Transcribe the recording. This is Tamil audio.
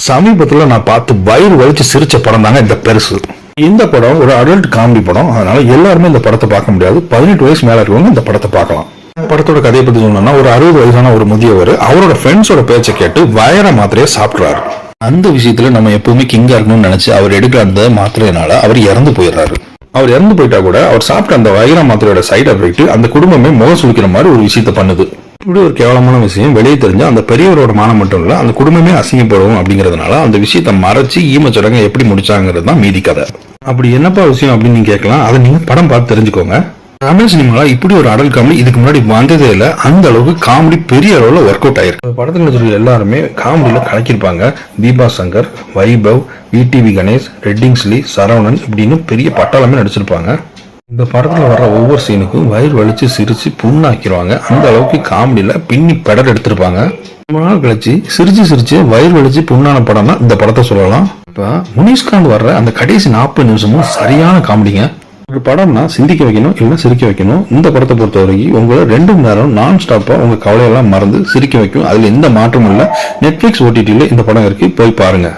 சமீபத்துல நான் பார்த்து வயிறு வலிச்சு சிரிச்ச படம் தாங்க இந்த பெருசு. இந்த படம் ஒரு அடல்ட் காமெடி படம். அதனால எல்லாருமே இந்த படத்தை பார்க்க முடியாது. 18 வயசு மேல இருக்கவங்க இந்த படத்தை பார்க்கலாம். படத்தோட கதையை பத்தி சொல்லணும்னா, ஒரு 60 வயசான ஒரு முதியவர் அவரோட ஃப்ரெண்ட்ஸோட பேச்சை கேட்டு வயர மாத்திரையை சாப்பிடுறாரு. அந்த விஷயத்துல நம்ம எப்பவுமே கிங்கா இருக்கணும்னு நினைச்சு அவர் எடுக்கிற அந்த மாத்திரையினால அவர் இறந்து போயிடுறாரு. அவர் இறந்து போயிட்டா கூட அவர் சாப்பிட்ட அந்த வயிற மாத்திரையோட சைடு எஃபெக்ட் அந்த குடும்பமே முக சுழிக்கிற மாதிரி ஒரு விஷயத்த பண்ணுது. இப்படி ஒரு கேவலமான விஷயம் வெளியே தெரிஞ்சா அந்த பெரியவரோட மானம் மட்டும் இல்ல, அந்த குடும்பமே அசிங்கப்படும். அப்படிங்கறதுனால அந்த விஷயத்த மறைச்சு ஈமச்சடங்க எப்படி முடிச்சாங்கிறது தான் மீதி கதை. அப்படி என்னப்பா விஷயம் அப்படின்னு நீங்க கேட்கலாம். அதை நீங்க படம் பார்த்து தெரிஞ்சுக்கோங்க. தமிழ் சினிமால இப்படி ஒரு அடல் காமெடி இதுக்கு முன்னாடி வந்ததே இல்ல. அந்த அளவுக்கு காமெடி பெரிய அளவுல ஒர்க் அவுட் ஆயிருக்கு. படத்துல நடிச்ச எல்லாருமே காமெடியில கலக்கிருப்பாங்க. தீபா சங்கர், வைபவ், விடிவி கணேஷ், ரெட்டிங்ஸ்லி, சரவணன் இப்படின்னு பெரிய பட்டாளமே நடிச்சிருப்பாங்க. இந்த படத்துல வர்ற ஒவ்வொரு சீனுக்கும் வயிறு வலிச்சு சிரிச்சு புண்ணாக்கிடுவாங்க. அந்த அளவுக்கு காமெடியில பின்னி பெடர் எடுத்திருப்பாங்க. ரொம்ப நாள் கழிச்சு சிரிச்சு வயிறு வலிச்சு புண்ணான படம்னா இந்த படத்தை சொல்லலாம். இப்ப முனிஷ்காந்த் வர்ற அந்த கடைசி 40 நிமிஷமும் சரியான காமெடிங்க. ஒரு படம்னா சிந்திக்க வைக்கணும், இல்லைன்னா சிரிக்க வைக்கணும். இந்த படத்தை பொறுத்த வரைக்கும் உங்களை 2 மணி நேரம் நான் ஸ்டாப்பா உங்க கவலையெல்லாம் மறந்து சிரிக்க வைக்கும். அதுல எந்த மாற்றமும் இல்லை. நெட்ஃபிளிக்ஸ் OTT இந்த படம் இருக்கு, போய் பாருங்க.